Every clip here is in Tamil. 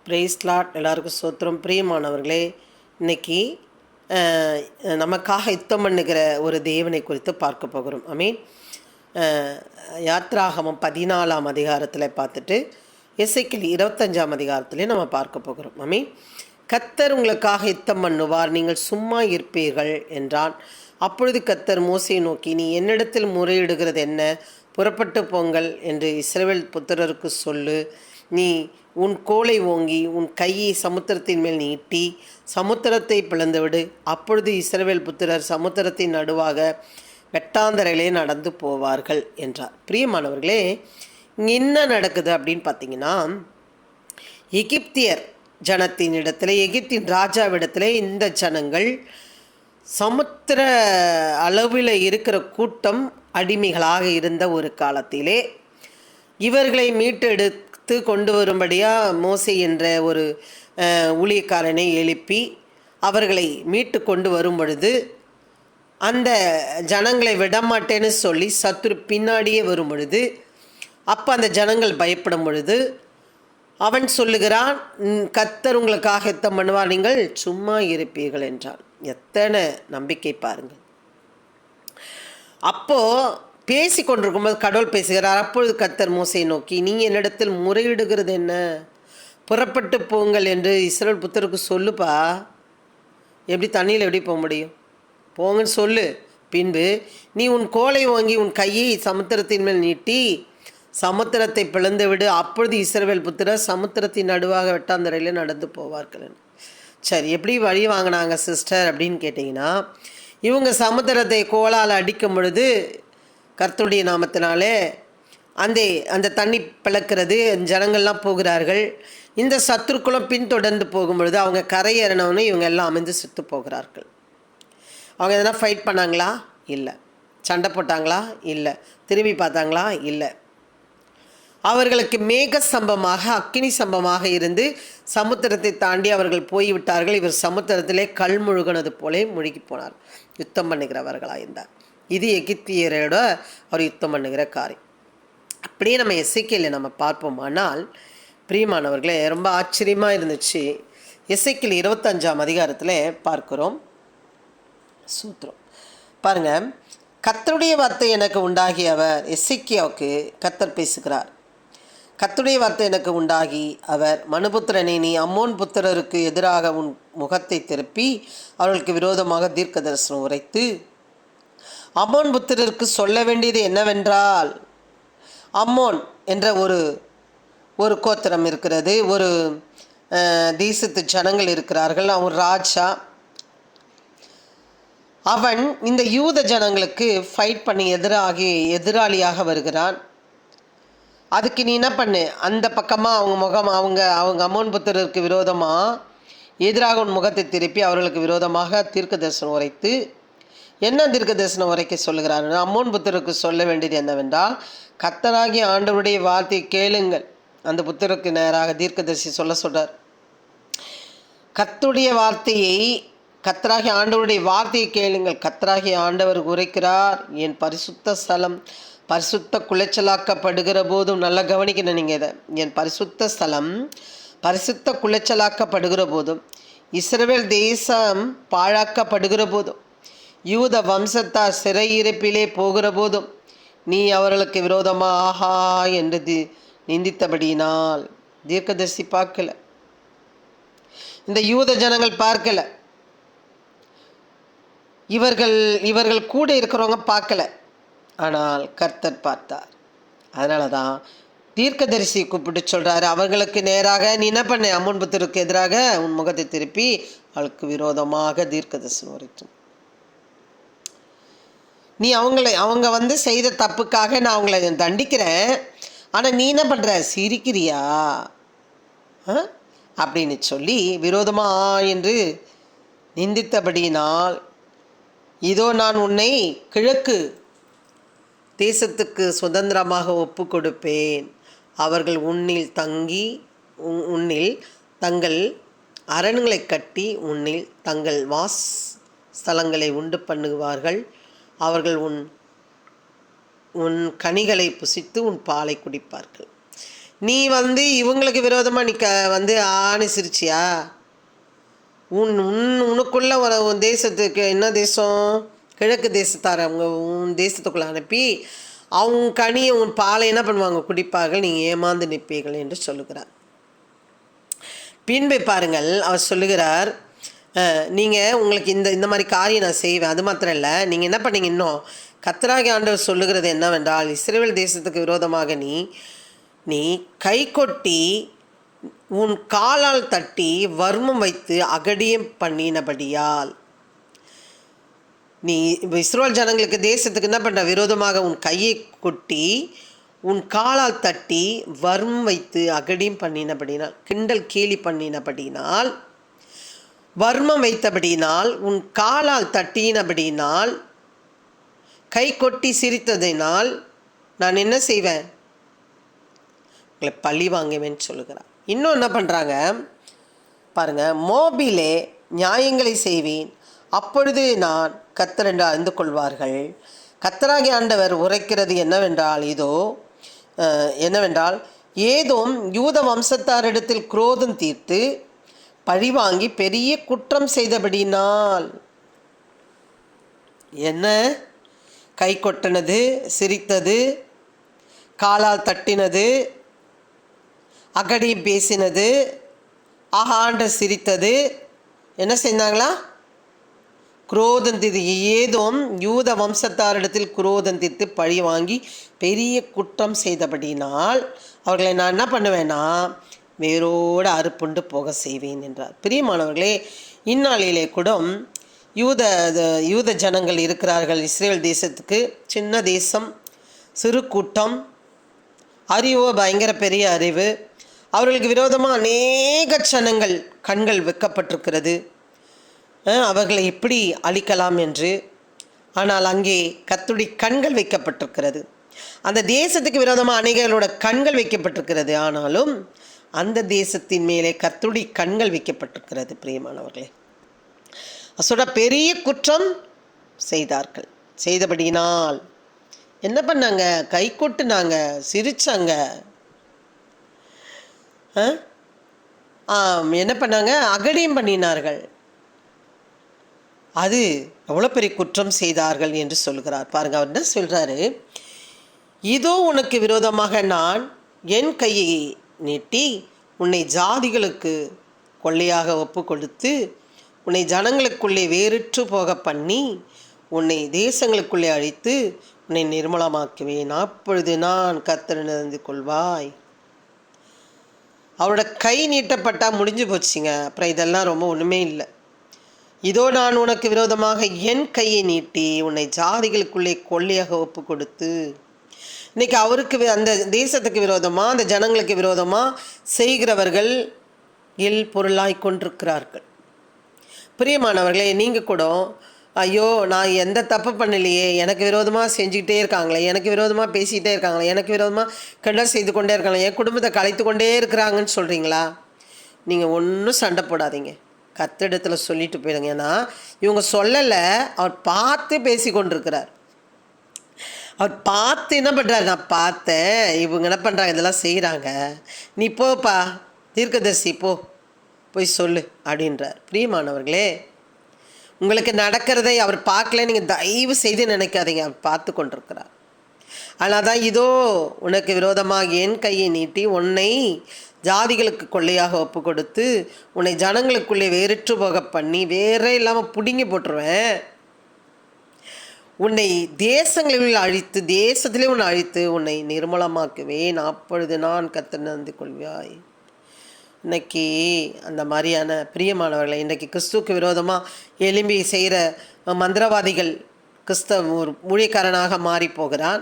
Price lot. எல்லாருக்கும் சோத்திரம். பிரியமானவர்களே, இன்னைக்கு நமக்காக யுத்தம் பண்ணுகிற ஒரு தேவனை குறித்து பார்க்க போகிறோம். மீன் யாத்ராகமம் 14ஆம் அதிகாரத்தில் பார்த்துட்டு எசேக்கியேல் 25ஆம் அதிகாரத்திலே நம்ம பார்க்க போகிறோம். மீன் கர்த்தர் உங்களுக்காக யுத்தம் பண்ணுவார், நீங்கள் சும்மா இருப்பீர்கள் என்றான். அப்பொழுது கர்த்தர் மோசேயை நோக்கி, நீ என்னிடத்தில் முறையிடுகிறது என்ன? புறப்பட்டு போங்கள் என்று இஸ்ரவேல் புத்திரருக்கு சொல்லு. நீ உன் கோலை ஓங்கி உன் கையை சமுத்திரத்தின் மேல் நீட்டி சமுத்திரத்தை பிளந்துவிடு. அப்பொழுது இஸ்ரவேல் புத்திரர் சமுத்திரத்தின் நடுவாக வெட்டாந்தரையிலே நடந்து போவார்கள் என்றார். பிரியமானவர்களே, இங்கே என்ன நடக்குது அப்படின்னு பார்த்தீங்கன்னா, எகிப்தியர் ஜனத்தின் இடத்துல, எகிப்தின் ராஜாவிடத்தில் இந்த ஜனங்கள் சமுத்திர அளவில் இருக்கிற கூட்டம் அடிமைகளாக இருந்த ஒரு காலத்திலே இவர்களை மீட்டெடுத்து கொண்டு வரும்படியாக மோசே என்ற ஒரு ஊழியக்காரனை எழுப்பி அவர்களை மீட்டு கொண்டு வரும் பொழுது அந்த ஜனங்களை விடமாட்டேன்னு சொல்லி சத்துரு பின்னாடியே வரும் பொழுது, அப்போ அந்த ஜனங்கள் பயப்படும் பொழுது அவன் சொல்லுகிறான், கர்த்தர் உங்களுக்காக யுத்தம் பண்ணுவார், நீங்கள் சும்மா இருப்பீர்கள் என்றான். எத்தனை நம்பிக்கை பாருங்கள். அப்போது பேசி கொண்டிருக்கும்போது கடவுள் பேசுகிறார். அப்பொழுது கர்த்தர் மோசேயை நோக்கி, நீங்கள் என்னிடத்தில் முறையிடுகிறது என்ன? புறப்பட்டு போங்கள் என்று இஸ்ரவேல் புத்திரருக்கு சொல்லுப்பா. எப்படி தண்ணியில் எப்படி போக முடியும்? போங்கன்னு சொல்லு. பின்பு நீ உன் கோலை வாங்கி உன் கையை சமுத்திரத்தின் மேல் நீட்டி சமுத்திரத்தை பிளந்து விடு. அப்பொழுது இஸ்ரவேல் புத்திரர் சமுத்திரத்தின் நடுவாக வெட்டாந்தரையில் நடந்து போவார்கள். சரி, எப்படி வழி வாங்கினாங்க சிஸ்டர் அப்படின்னு கேட்டிங்கன்னா, இவங்க சமுத்திரத்தை கோலால் அடிக்கும் பொழுது கர்த்தருடைய நாமத்தினாலே அந்த தண்ணி பிளக்கிறது, ஜனங்கள்லாம் போகிறார்கள். இந்த சத்துருக்குளம் பின்தொடர்ந்து போகும்பொழுது அவங்க கரையேறினவனே இவங்க எல்லாம் அமைந்து செத்து போகிறார்கள். அவங்க எதனா ஃபைட் பண்ணாங்களா? இல்லை. சண்டை போட்டாங்களா? இல்லை. திரும்பி பார்த்தாங்களா? இல்லை. அவர்களுக்கு மேக சம்பமாக அக்கினி சம்பமாக இருந்து சமுத்திரத்தை தாண்டி அவர்கள் போய்விட்டார்கள். இவர் சமுத்திரத்திலே கல் முழுகினது போலே முழுகி போனார். யுத்தம் பண்ணுகிறவர்களாக இருந்தார். இது எகிப்தியரோட அவர் யுத்தம் பண்ணுகிற காரியம். அப்படியே நம்ம எசேக்கியேலை நம்ம பார்ப்போமானால், பிரியமானவர்களே, ரொம்ப ஆச்சரியமாக இருந்துச்சு. எசேக்கியேல் 25ஆம் அதிகாரத்தில் பார்க்குறோம். சூத்திரம் பாருங்கள். கர்த்தருடைய வார்த்தை எனக்கு உண்டாகி, அவர் எசேக்கியாவுக்கு கர்த்தர் பேசுகிறார். கர்த்தருடைய வார்த்தை எனக்கு உண்டாகி அவர், மனுபுத்திரனே, நீ அம்மோன் புத்திரருக்கு எதிராக உன் முகத்தை திருப்பி அவர்களுக்கு விரோதமாக தீர்க்க தரிசனம் உரைத்து, அம்மோன் புத்திரருக்கு சொல்ல வேண்டியது என்னவென்றால், அம்மோன் என்ற ஒரு கோத்திரம் இருக்கிறது, ஒரு தேசத்து ஜனங்கள் இருக்கிறார்கள். அவன் ராஜா. அவன் இந்த யூத ஜனங்களுக்கு ஃபைட் பண்ணி எதிராளியாக வருகிறான். அதுக்கு நீ என்ன பண்ணு, அந்த பக்கமாக அவங்க அம்மோன் புத்திரருக்கு விரோதமாக எதிராக உன் முகத்தை திருப்பி அவர்களுக்கு விரோதமாக தீர்க்க தரிசனம் உரைத்து, என்ன தீர்க்க தரிசனம் உரைக்க சொல்லுகிறார்? அம்மோன் புத்திரருக்கு சொல்ல வேண்டியது என்னவென்றால், கர்த்தராகிய ஆண்டவருடைய வார்த்தையை கேளுங்கள். அந்த புத்திரருக்கு நேராக தீர்க்கதரிசி சொல்கிறார். கர்த்தராகிய ஆண்டவருடைய வார்த்தையை கேளுங்கள். கர்த்தராகிய ஆண்டவர் உரைக்கிறார், என் பரிசுத்த ஸ்தலம் பரிசுத்த குலைச்சலாக்கப்படுகிற போதும், நல்லா கவனிக்கணும் நீங்கள் இதை, என் பரிசுத்த ஸ்தலம் பரிசுத்த குலைச்சலாக்கப்படுகிற போதும், இஸ்ரவேல் தேசம் பாழாக்கப்படுகிற போதும், யூத வம்சத்தார் சிறையிருப்பிலே போகிற போதும், நீ அவர்களுக்கு விரோதமாக ஆஹா என்று நிந்தித்தபடியினால். தீர்க்கதரிசி பார்க்கல, இந்த யூத ஜனங்கள் பார்க்கல, இவர்கள் கூட இருக்கிறவங்க பார்க்கல, ஆனால் கர்த்தர் பார்த்தார். அதனால தான் தீர்க்கதரிசி கூப்பிட்டு சொல்கிறாரு, அவர்களுக்கு நேராக நீ என்ன பண்ண, அம்மோன் புத்திரருக்கு எதிராக உன் முகத்தை திருப்பி அவளுக்கு விரோதமாக தீர்க்கதரிசனம் உரைக்கும். நீ அவங்க செய்த தப்புக்காக நான் அவங்கள தண்டிக்கிறேன், ஆனால் நீ என்ன பண்ணுற, சிரிக்கிறியா அப்படின்னு சொல்லி விரோதமா என்று நிந்தித்தபடியினால், இதோ நான் உன்னை கிழக்கு தேசத்துக்கு சுதந்திரமாக ஒப்பு கொடுப்பேன். அவர்கள் உன்னில் தங்கள் அரண்களை கட்டி உன்னில் தங்கள் ஸ்தலங்களை உண்டு பண்ணுவார்கள். அவர்கள் உன் கனிகளை புசித்து உன் பாலை குடிப்பார்கள். நீ இவங்களுக்கு விரோதமாக நீ ஆணி சிரிச்சியா? உனக்குள்ள உன் தேசத்துக்கு என்ன தேசம்? கிழக்கு தேசத்தார் அவங்க உன் தேசத்துக்குள்ளே அனுப்பி அவங்க கனியை உன் பாலை என்ன பண்ணுவாங்க? குடிப்பார்கள், நீங்கள் ஏமாந்து நிற்பீர்கள் என்று சொல்லுகிறார். பின்பு பாருங்கள், அவர் சொல்லுகிறார், நீங்கள் உங்களுக்கு இந்த மாதிரி காரியம் நான் செய்வேன். அது மாத்திரம் இல்லை, நீங்கள் என்ன பண்ணீங்க? இன்னும் கர்த்தராகிய ஆண்டவர் சொல்லுகிறது என்னவென்றால், இஸ்ரவேல் தேசத்துக்கு விரோதமாக நீ கை கொட்டி உன் காலால் தட்டி வர்மம் வைத்து அகடியம் பண்ணினபடியால், நீ இஸ்ரவேல் ஜனங்களுக்கு தேசத்துக்கு என்ன பண்ணுற? விரோதமாக உன் கையை கொட்டி உன் காலால் தட்டி வர்மம் வைத்து அகடியம் பண்ணினபடினால், கிண்டல் கேலி பண்ணினபடினால், வர்மம் வைத்தபடினால், உன் காலால் தட்டினபடினால், கை கொட்டி சிரித்ததினால் நான் என்ன செய்வேன்? உங்களை பழி வாங்குவேன்னு சொல்லுகிறார். இன்னும் என்ன பண்ணுறாங்க பாருங்கள், மோபிலே நியாயங்களை செய்வேன், அப்பொழுது நான் கர்த்தர் என்று அறிந்து கொள்வார்கள். கர்த்தராகிய ஆண்டவர் உரைக்கிறது என்னவென்றால், ஏதோம் யூத வம்சத்தாரிடத்தில் குரோதம் தீர்த்து பழிவாங்கி பெரிய குற்றம் செய்தபடினால், என்ன கை கொட்டினது, சிரித்தது, காலால் தட்டினது, அகடியும் பேசினது, ஆகாண்ட சிரித்தது, என்ன செஞ்சாங்களா? குரோதம் தீர்த்து, ஏதோம் யூத வம்சத்தாரிடத்தில் குரோதம் தீர்த்து பழி வாங்கி பெரிய குற்றம் செய்தபடினால் அவர்களை நான் என்ன பண்ணுவேன்னா வேரோடு அறுப்புண்டு போக செய்வேன் என்றார். பிரியமானவர்களே, இந்நாளிலே கூட யூத ஜனங்கள் இருக்கிறார்கள். இஸ்ரேல் தேசத்துக்கு சின்ன தேசம், சிறு கூட்டம், அறிவோ பயங்கர பெரிய அறிவு. அவர்களுக்கு விரோதமாக அநேக ஜனங்கள் கண்கள் வைக்கப்பட்டிருக்கிறது, அவர்களை எப்படி அழிக்கலாம் என்று. ஆனால் அங்கே கர்த்தருடைய கண்கள் வைக்கப்பட்டிருக்கிறது. அந்த தேசத்துக்கு விரோதமாக அநேகர்களோட கண்கள் வைக்கப்பட்டிருக்கிறது. ஆனாலும் அந்த தேசத்தின் மேலே கர்த்தருடைய கண்கள் வைக்கப்பட்டிருக்கிறது. பிரியமானவர்களே, அசோட பெரிய குற்றம் செய்தார்கள். செய்தபடியினால் என்ன பண்ணாங்க? கை கொட்டுனாங்க, சிரிச்சாங்க. என்ன பண்ணாங்க? அகடியம் பண்ணினார்கள். அது எவ்வளோ பெரிய குற்றம் செய்தார்கள் என்று சொல்கிறார். பாருங்கள், அவர் என்ன சொல்கிறாரு? இதோ உனக்கு விரோதமாக நான் என் கையை நீட்டி உன்னை ஜாதிகளுக்கு கொள்ளையாக ஒப்பு கொடுத்து உன்னை ஜனங்களுக்குள்ளே வேறிற்று போக பண்ணி உன்னை தேசங்களுக்குள்ளே அழித்து உன்னை நிர்மலமாக்குவேன். அப்பொழுது நான் கர்த்தர் அறிந்து கொள்வாய். அவரோட கை நீட்டப்பட்டால் முடிஞ்சு போச்சுங்க. அப்புறம் இதெல்லாம் ரொம்ப ஒன்றுமே இல்லை. இதோ நான் உனக்கு விரோதமாக என் கையை நீட்டி உன்னை ஜாதிகளுக்குள்ளே கொள்ளையாக ஒப்பு கொடுத்து, இன்றைக்கி அவருக்கு அந்த தேசத்துக்கு விரோதமாக, அந்த ஜனங்களுக்கு விரோதமாக செய்கிறவர்கள் பொருளாய் கொண்டிருக்கிறார்கள். பிரியமானவர்களே, நீங்கள் கூட ஐயோ நான் எந்த தப்பு பண்ணலையே, எனக்கு விரோதமாக செஞ்சுக்கிட்டே இருக்காங்களே, எனக்கு விரோதமாக பேசிக்கிட்டே இருக்காங்களே, எனக்கு விரோதமாக கிண்டல் செய்து கொண்டே இருக்காங்களே, என் குடும்பத்தை கலைத்து கொண்டே இருக்கிறாங்கன்னு சொல்கிறீங்களா? நீங்கள் ஒன்றும் சண்டை போடாதீங்க, கர்த்தரிடத்தில் சொல்லிட்டு போயிடுங்க. ஏன்னா இவங்க சொல்லலை, அவர் பார்த்து பேசி கொண்டிருக்கிறார். அவர் பார்த்து என்ன பண்ணுறாரு? நான் பார்த்தேன், இவங்க என்ன பண்ணுறாங்க, இதெல்லாம் செய்கிறாங்க, நீ போப்பா தீர்க்கதரிசி போய் சொல்லு அப்படின்றார். பிரியமானவர்களே, உங்களுக்கு நடக்கிறதை அவர் பார்க்கல, நீங்கள் தயவு செய்து நினைக்காதீங்க, அவர் பார்த்து கொண்டிருக்கிறார். ஆனால் தான் இதோ உனக்கு விரோதமாக என் கையை நீட்டி உன்னை ஜாதிகளுக்கு கொள்ளையாக ஒப்பு கொடுத்து உன்னை ஜனங்களுக்குள்ளே வேறிற்று போக பண்ணி வேறே இல்லாமல் பிடுங்கி போட்டுருவேன். உன்னை தேசங்களில் அழித்து, தேசத்திலே உன்னை அழித்து உன்னை நிர்மலமாக்குவேன். அப்பொழுது நான் கர்த்தர் அறிந்து கொள்வாய். இன்றைக்கி அந்த மாதிரியான பிரியமானவர்களை, இன்றைக்கி கிறிஸ்துவுக்கு விரோதமாக எழும்பி செய்கிற மந்திரவாதிகள் கிறிஸ்தவ ஒரு ஊழியக்காரனாக மாறி போகிறான்.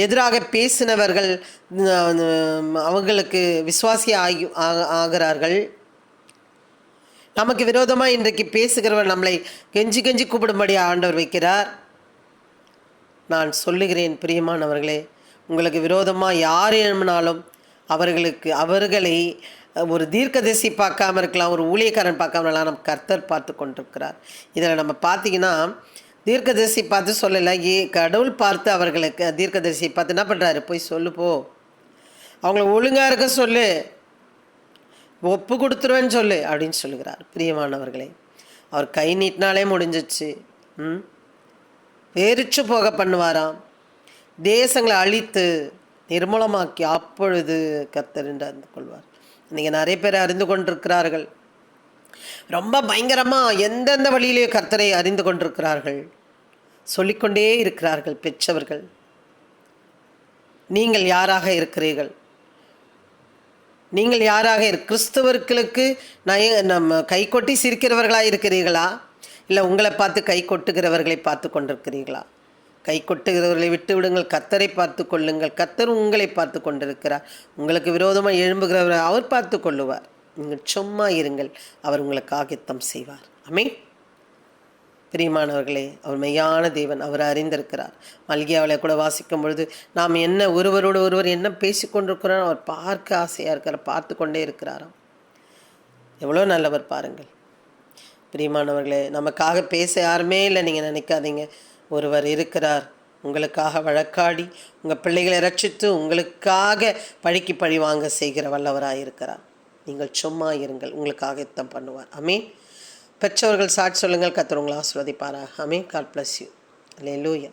எதிராக பேசினவர்கள் அவங்களுக்கு விசுவாசி ஆகிறார்கள். நமக்கு விரோதமாக இன்றைக்கு பேசுகிறவர் நம்மளை கெஞ்சி கெஞ்சி கூப்பிடும்படி ஆண்டவர் வைக்கிறார். நான் சொல்லுகிறேன் பிரியமானவர்களே, உங்களுக்கு விரோதமாக யார் எழுப்பினாலும் அவர்களை ஒரு தீர்க்கதரிசி பார்க்காம இருக்கலாம், ஒரு ஊழியக்காரன் பார்க்காம இருக்கலாம், நம்ம கர்த்தர் பார்த்து கொண்டிருக்கிறார். இதில் நம்ம பார்த்திங்கன்னா தீர்க்கதரிசி பார்த்து சொல்லலை, கடவுள் பார்த்து அவர்களுக்கு தீர்க்கதரிசி பார்த்து என்ன பண்ணுறாரு? போய் சொல்லுப்போ, அவங்கள ஒழுங்காக இருக்க சொல்லு, ஒப்பு கொடுத்துருவேன்னு சொல்லு அப்படின்னு சொல்லுகிறார். பிரியமானவர்களே, அவர் கை நீட்டினாலே முடிஞ்சிச்சு. வேரிச்சு போக பண்ணுவாராம், தேசங்களை அழித்து நிர்மூலமாக்கி அப்பொழுது கர்த்தர் என்று அறிந்து கொள்வார். இன்றைக்கி நிறைய பேர் அறிந்து கொண்டிருக்கிறார்கள், ரொம்ப பயங்கரமாக எந்தெந்த வழியிலேயே கர்த்தரை அறிந்து கொண்டிருக்கிறார்கள், சொல்லிக்கொண்டே இருக்கிறார்கள். பெற்றவர்கள், நீங்கள் யாராக இருக்கிறீர்கள்? நீங்கள் யாராக கிறிஸ்தவர்களுக்கு நம்ம கை கொட்டி சிரிக்கிறவர்களாக இருக்கிறீர்களா, இல்லை உங்களை பார்த்து கை கொட்டுகிறவர்களை பார்த்து கொண்டிருக்கிறீர்களா? கை கொட்டுகிறவர்களை விட்டு விடுங்கள், கர்த்தரை பார்த்து கொள்ளுங்கள். கர்த்தர் உங்களை பார்த்து கொண்டிருக்கிறார். உங்களுக்கு விரோதமாக எழும்புகிறவரை அவர் பார்த்து கொள்ளுவார். நீங்கள் சும்மா இருங்கள், அவர் உங்களுக்கு ஆயத்தம் செய்வார். ஆமென். பிரியமானவர்களே, அவர் மெய்யான தேவன், அவர் அறிந்திருக்கிறார். மல்கியாவில கூட வாசிக்கும் பொழுது நாம் என்ன ஒருவரோடு ஒருவர் என்ன பேசிக்கொண்டிருக்கிறோம் அவர் பார்க்க ஆசையாக இருக்கிறார், பார்த்து கொண்டே இருக்கிறாராம். எவ்வளோ நல்லவர் பாருங்கள். பிரியமானவர்களே, நமக்காக பேச யாருமே இல்லை நீங்கள் நினைக்காதீங்க. ஒருவர் இருக்கிறார், உங்களுக்காக வழக்காடி உங்கள் பிள்ளைகளை ரட்சித்து உங்களுக்காக பழிக்கு பழி வாங்க செய்கிற வல்லவராக இருக்கிறார். நீங்கள் சும்மா இருங்கள், உங்களுக்காக யுத்தம் பண்ணுவார். ஆமென். பெற்றவர்கள் சாட்சி சொல்லுங்கள், கர்த்தர் உங்களை ஆசீர்வதிப்பாராக. ஆமென். God bless you. அல்லேலூயா.